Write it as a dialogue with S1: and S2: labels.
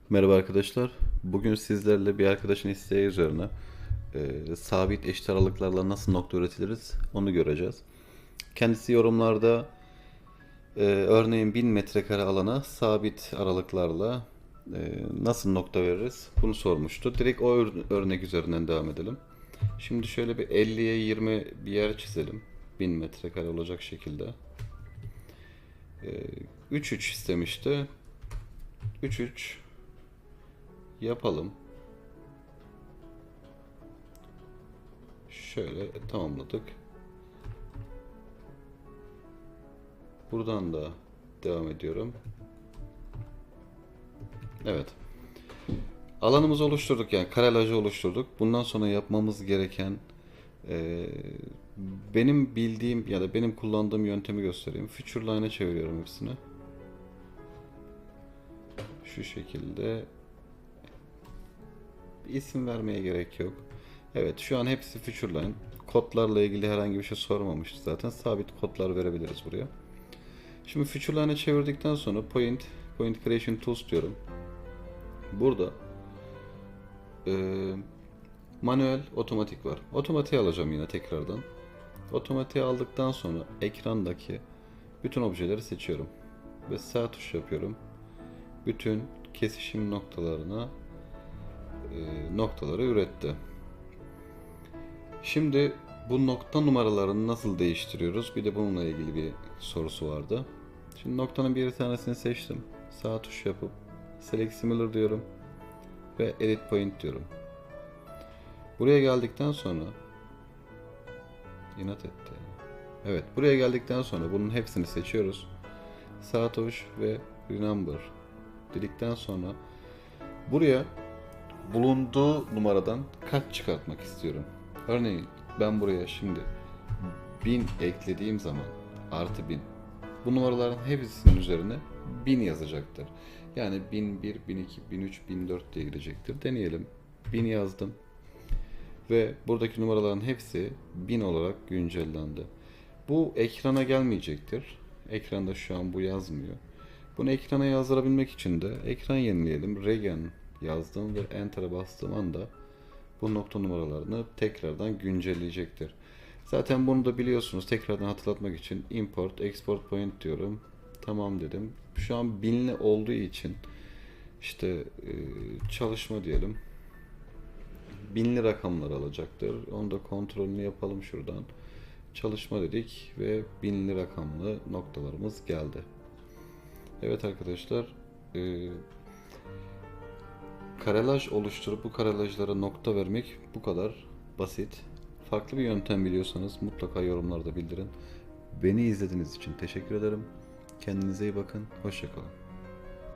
S1: Merhaba arkadaşlar. Bugün sizlerle bir arkadaşın isteği üzerine sabit eşit aralıklarla nasıl nokta üretiliriz onu göreceğiz. Kendisi yorumlarda örneğin 1000 metrekare alana sabit aralıklarla nasıl nokta veririz bunu sormuştu. Direkt o örnek üzerinden devam edelim. Şimdi şöyle bir 50'ye 20 bir yer çizelim. 1000 metrekare olacak şekilde. 3-3 istemişti. 3-3 yapalım. Şöyle tamamladık. Buradan da devam ediyorum. Evet. Alanımızı oluşturduk, yani karelajı oluşturduk. Bundan sonra yapmamız gereken e, benim bildiğim ya da benim kullandığım yöntemi göstereyim. Feature line'a çeviriyorum hepsini. Şu şekilde. Bir isim vermeye gerek yok. Evet, şu an hepsi feature line. Kodlarla ilgili herhangi bir şey sormamıştı zaten. Sabit kodlar verebiliriz buraya. Şimdi feature line'a çevirdikten sonra point creation tools diyorum. Burada e, manuel, otomatik var. Otomatiğe alacağım yine tekrardan. Otomatiğe aldıktan sonra ekrandaki bütün objeleri seçiyorum. Ve sağ tuş yapıyorum. Bütün kesişim noktaları üretti. Şimdi bu nokta numaralarını nasıl değiştiriyoruz? Bir de bununla ilgili bir sorusu vardı. Şimdi noktanın bir tanesini seçtim. Sağ tuş yapıp Select Similar diyorum. Ve Edit Point diyorum. Buraya geldikten sonra inat etti. Evet, buraya geldikten sonra bunun hepsini seçiyoruz. Sağ tuş ve Renumber dedikten sonra buraya bulunduğu numaradan kaç çıkartmak istiyorum. Örneğin ben buraya şimdi 1000 eklediğim zaman artı 1000. Bu numaraların hepsinin üzerine 1000 yazacaktır. Yani 1001, 1002, 1003, 1004 diye girecektir. Deneyelim. 1000 yazdım. Ve buradaki numaraların hepsi 1000 olarak güncellendi. Bu ekrana gelmeyecektir. Ekranda şu an bu yazmıyor. Bunu ekrana yazdırabilmek için de ekran yenileyelim. Regen yazdım ve Enter'a bastığım anda bu nokta numaralarını tekrardan güncelleyecektir. Zaten bunu da biliyorsunuz. Tekrardan hatırlatmak için import, export point diyorum. Tamam dedim. Şu an binli olduğu için işte çalışma diyelim. Binli rakamlar alacaktır. Onu da kontrolünü yapalım şuradan. Çalışma dedik ve binli rakamlı noktalarımız geldi. Evet arkadaşlar, karelaj oluşturup bu karelajlara nokta vermek bu kadar basit. Farklı bir yöntem biliyorsanız mutlaka yorumlarda bildirin. Beni izlediğiniz için teşekkür ederim. Kendinize iyi bakın. Hoşça kalın.